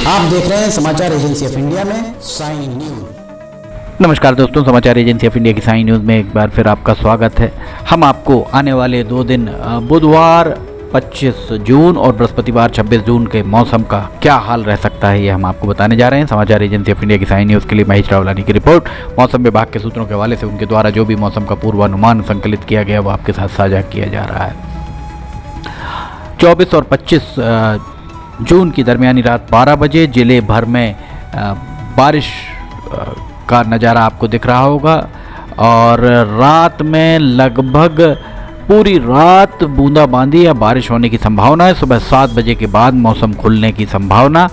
आप देख रहे हैं समाचार एजेंसी ऑफ इंडिया में साइन न्यूज। नमस्कार दोस्तों, समाचार एजेंसी ऑफ इंडिया की साइन न्यूज़ में एक बार फिर आपका स्वागत है। हम आपको आने वाले 2 दिन बुधवार 25 जून और बृहस्पतिवार 26 जून के मौसम का क्या हाल रह सकता है, ये हम आपको बताने जा रहे हैं। समाचार एजेंसी ऑफ इंडिया की साइन न्यूज़ के लिए महेश रावलानी की रिपोर्ट। मौसम विभाग के सूत्रों के हवाले से उनके द्वारा जो भी मौसम का पूर्वानुमान संकलित किया गया वो आपके साथ साझा किया जा रहा है। 24 और 25 जून की दरमियानी रात 12 बजे जिले भर में बारिश का नज़ारा आपको दिख रहा होगा और रात में लगभग पूरी रात बूंदाबांदी या बारिश होने की संभावना है। सुबह 7 बजे के बाद मौसम खुलने की संभावना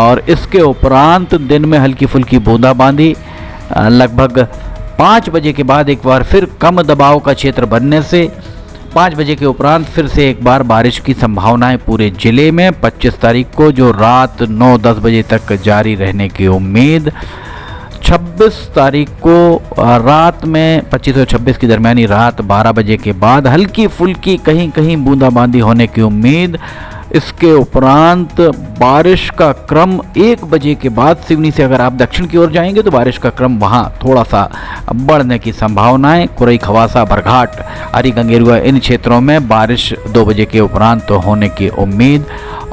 और इसके उपरांत दिन में हल्की फुल्की बूंदाबांदी। लगभग 5 बजे के बाद एक बार फिर कम दबाव का क्षेत्र बनने से 5 बजे के उपरांत फिर से एक बार बारिश की संभावना है पूरे ज़िले में 25 तारीख को, जो रात 9-10 बजे तक जारी रहने की उम्मीद। 26 तारीख को रात में 25 और 26 की दरमियानी रात 12 बजे के बाद हल्की फुल्की कहीं कहीं बूंदाबांदी होने की उम्मीद। इसके उपरांत बारिश का क्रम 1 बजे के बाद सिवनी से अगर आप दक्षिण की ओर जाएंगे तो बारिश का क्रम वहाँ थोड़ा सा बढ़ने की संभावनाएं। कुरई, खवासा, बरघाट, अरी गंगेरुआ इन क्षेत्रों में बारिश 2 बजे के उपरांत तो होने की उम्मीद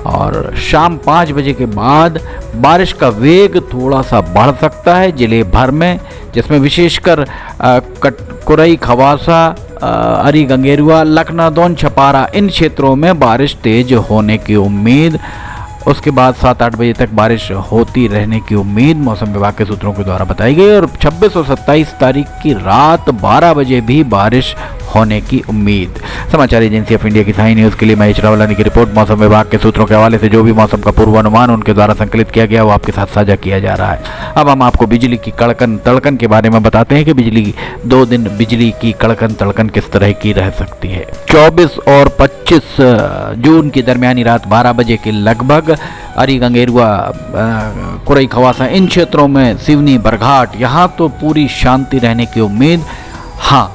और शाम 5 बजे के बाद बारिश का वेग थोड़ा सा बढ़ सकता है जिले भर में, जिसमें विशेषकर कुरई, खवासा, अरी गंगेरुआ, लखनादौन, छपारा इन क्षेत्रों में बारिश तेज होने की उम्मीद। उसके बाद 7-8 बजे तक बारिश होती रहने की उम्मीद मौसम विभाग के सूत्रों के द्वारा बताई गई और 26 और 27 तारीख की रात 12 बजे भी बारिश होने की उम्मीद। समाचार एजेंसी ऑफ इंडिया की साइन न्यूज़ के लिए महेश रावलानी की रिपोर्ट। मौसम विभाग के सूत्रों के हवाले से जो भी मौसम का पूर्वानुमान उनके द्वारा संकलित किया गया वो आपके साथ साझा किया जा रहा है। अब हम आपको बिजली की कड़कन तड़कन के बारे में बताते हैं कि 2 दिन बिजली की कड़कन तड़कन किस तरह की रह सकती है। 24 और 25 जून की दरमियानी रात 12 बजे के लगभग अरी गंगेरुआ, कुरई, खवासा इन क्षेत्रों में, सिवनी, बरघाट, यहाँ तो पूरी शांति रहने की उम्मीद। हाँ,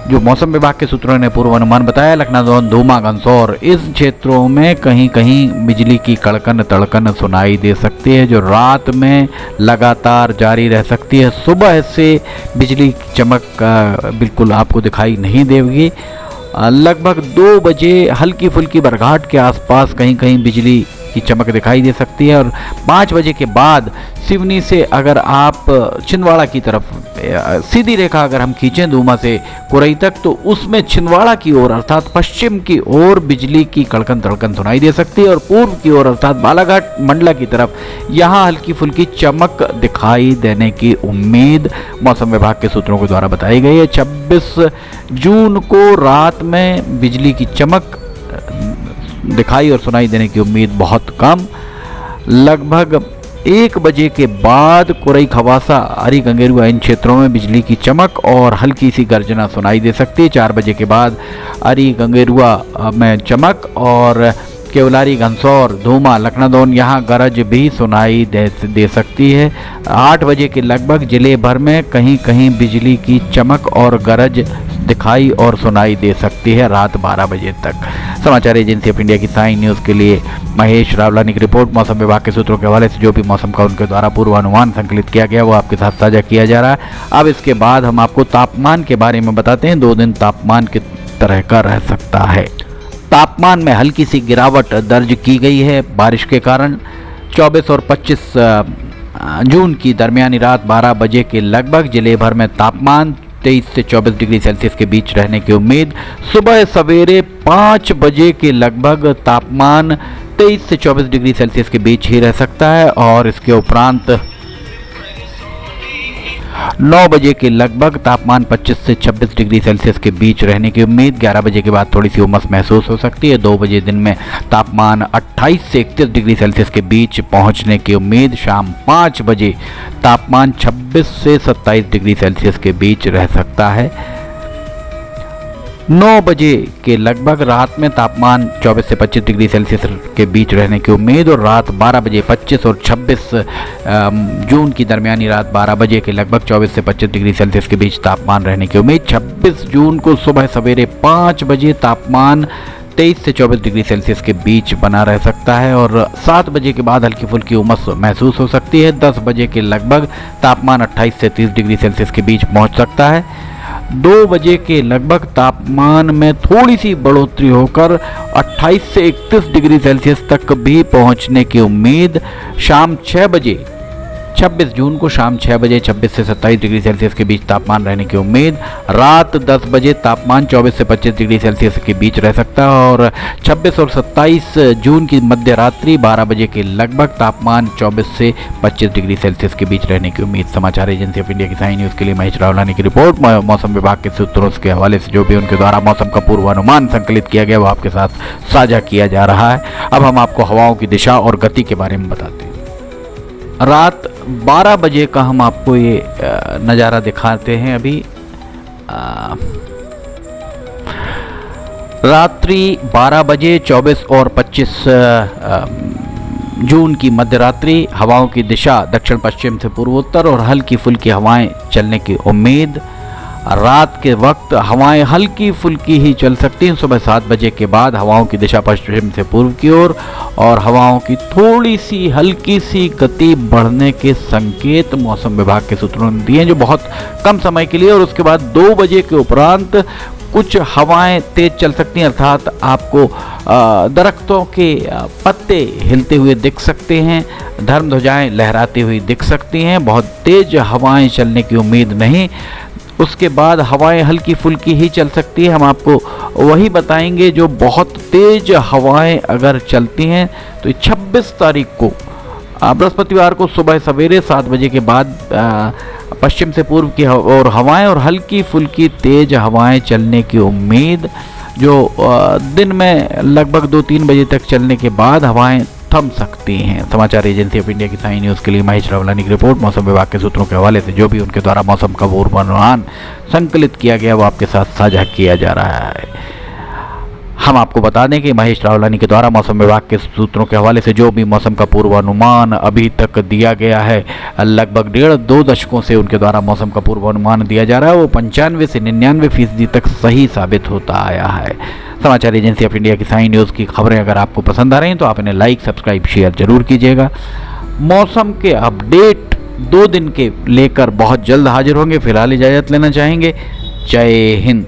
जो मौसम विभाग के सूत्रों ने पूर्वानुमान बताया, लखनादौन, धूमा, गंसौर इस क्षेत्रों में कहीं कहीं बिजली की कड़कन तड़कन सुनाई दे सकती है, जो रात में लगातार जारी रह सकती है। सुबह से बिजली की चमक बिल्कुल आपको दिखाई नहीं देगी। लगभग 2 बजे हल्की फुल्की बरघाट के आसपास कहीं कहीं बिजली की चमक दिखाई दे सकती है और 5 बजे के बाद सिवनी से अगर आप छिंदवाड़ा की तरफ सीधी रेखा अगर हम खींचें धूमा से कुरई तक, तो उसमें छिंदवाड़ा की ओर अर्थात पश्चिम की ओर बिजली की कड़कन तड़कन सुनाई दे सकती है और पूर्व की ओर अर्थात बालाघाट, मंडला की तरफ यहाँ हल्की फुल्की चमक दिखाई देने की उम्मीद मौसम विभाग के सूत्रों के द्वारा बताई गई है। 26 जून को रात में बिजली की चमक दिखाई और सुनाई देने की उम्मीद बहुत कम। लगभग 1 बजे के बाद कुरई, खवासा, अरी गंगेरुआ इन क्षेत्रों में बिजली की चमक और हल्की सी गर्जना सुनाई दे सकती है। 4 बजे के बाद अरी गंगेरुआ में चमक और केवलारी, घनसौर, धूमा, लखनादौन यहाँ गरज भी सुनाई दे सकती है। 8 बजे के लगभग जिले भर में कहीं कहीं बिजली की चमक और गरज दिखाई और सुनाई दे सकती है रात 12 बजे तक। समाचार एजेंसी ऑफ इंडिया की साइन न्यूज़ के लिए महेश रावलानी की रिपोर्ट। मौसम विभाग के सूत्रों के हवाले से जो भी मौसम का उनके द्वारा पूर्वानुमान संकलित किया गया वो आपके साथ साझा किया जा रहा है। अब इसके बाद हम आपको तापमान के बारे में बताते हैं। 2 दिन तापमान किस तरह का रह सकता है। तापमान में हल्की सी गिरावट दर्ज की गई है बारिश के कारण। 24 और 25 जून की दरमियानी रात 12 बजे के लगभग जिले भर में तापमान 23 से 24 डिग्री सेल्सियस के बीच रहने की उम्मीद। सुबह सवेरे 5 बजे के लगभग तापमान 23 से 24 डिग्री सेल्सियस के बीच ही रह सकता है और इसके उपरांत 9 बजे के लगभग तापमान 25 से 26 डिग्री सेल्सियस के बीच रहने की उम्मीद। 11 बजे के बाद थोड़ी सी उमस महसूस हो सकती है। 2 बजे दिन में तापमान 28 से 31 डिग्री सेल्सियस के बीच पहुंचने की उम्मीद। शाम 5 बजे तापमान 26 से 27 डिग्री सेल्सियस के बीच रह सकता है। 9 बजे के लगभग रात में तापमान 24 से 25 डिग्री सेल्सियस के बीच रहने की उम्मीद और रात 12 बजे 25 और 26 जून की दरमियानी रात 12 बजे के लगभग 24 से 25 डिग्री सेल्सियस के बीच तापमान रहने की उम्मीद। 26 जून को सुबह सवेरे 5 बजे तापमान 23 से 24 डिग्री सेल्सियस के बीच बना रह सकता है और 7 बजे के बाद हल्की फुल्की उमस महसूस हो सकती है। 10 बजे के लगभग तापमान 28 से 30 डिग्री सेल्सियस के बीच पहुंच सकता है। 2 बजे के लगभग तापमान में थोड़ी सी बढ़ोतरी होकर 28 से 31 डिग्री सेल्सियस तक भी पहुंचने की उम्मीद। शाम 6 बजे 26 जून को शाम 6 बजे 26 से 27 डिग्री सेल्सियस के बीच तापमान रहने की उम्मीद। रात 10 बजे तापमान 24 से 25 डिग्री सेल्सियस के बीच रह सकता है और 26 और 27 जून की मध्य रात्रि 12 बजे के लगभग तापमान 24 से 25 डिग्री सेल्सियस के बीच रहने की उम्मीद। समाचार एजेंसी ऑफ इंडिया की साई न्यूज़ के लिए महेश रावलानी की रिपोर्ट। मौसम विभाग के सूत्रों के हवाले से जो भी उनके द्वारा मौसम का पूर्वानुमान संकलित किया गया वो आपके साथ साझा किया जा रहा है। अब हम आपको हवाओं की दिशा और गति के बारे में बताते हैं। रात 12 बजे का हम आपको ये नज़ारा दिखाते हैं। अभी रात्रि 12 बजे 24 और 25 जून की मध्य रात्रि हवाओं की दिशा दक्षिण पश्चिम से पूर्वोत्तर और हल्की फुल्की हवाएं चलने की उम्मीद। रात के वक्त हवाएं हल्की फुल्की ही चल सकती हैं। सुबह 7 बजे के बाद हवाओं की दिशा पश्चिम से पूर्व की ओर और हवाओं की थोड़ी सी हल्की सी गति बढ़ने के संकेत मौसम विभाग के सूत्रों ने दिए, जो बहुत कम समय के लिए। और उसके बाद 2 बजे के उपरांत कुछ हवाएं तेज चल सकती हैं, अर्थात आपको दरख्तों के पत्ते हिलते हुए दिख सकते हैं, धर्म ध्वजाएं लहराती हुई दिख सकती हैं। बहुत तेज हवाएं चलने की उम्मीद नहीं। उसके बाद हवाएं हल्की फुल्की ही चल सकती है। हम आपको वही बताएंगे जो बहुत तेज हवाएं अगर चलती हैं तो 26 तारीख को बृहस्पतिवार को सुबह सवेरे 7 बजे के बाद पश्चिम से पूर्व की ओर हवाएं और हल्की फुल्की तेज हवाएं चलने की उम्मीद, जो दिन में लगभग 2-3 बजे तक चलने के बाद हवाएं थम सकती हैं। समाचार एजेंसी ऑफ इंडिया की साई न्यूज़ के लिए महेश रावलानी की रिपोर्ट। मौसम विभाग के सूत्रों के हवाले से जो भी उनके द्वारा मौसम का पूर्वानुमान संकलित किया गया वो आपके साथ साझा किया जा रहा है। हम आपको बता दें कि महेश रावलानी के द्वारा मौसम विभाग के सूत्रों के हवाले से जो भी मौसम का पूर्वानुमान अभी तक दिया गया है, लगभग 1.5-2 दशकों से उनके द्वारा मौसम का पूर्वानुमान दिया जा रहा है, वो 95 से 99% तक सही साबित होता आया है। समाचार एजेंसी ऑफ इंडिया की साई न्यूज़ की खबरें अगर आपको पसंद आ रही हैं तो आप इन्हें लाइक, सब्सक्राइब, शेयर जरूर कीजिएगा। मौसम के अपडेट 2 दिन के लेकर बहुत जल्द हाजिर होंगे। फिलहाल इजाज़त लेना चाहेंगे। जय हिंद।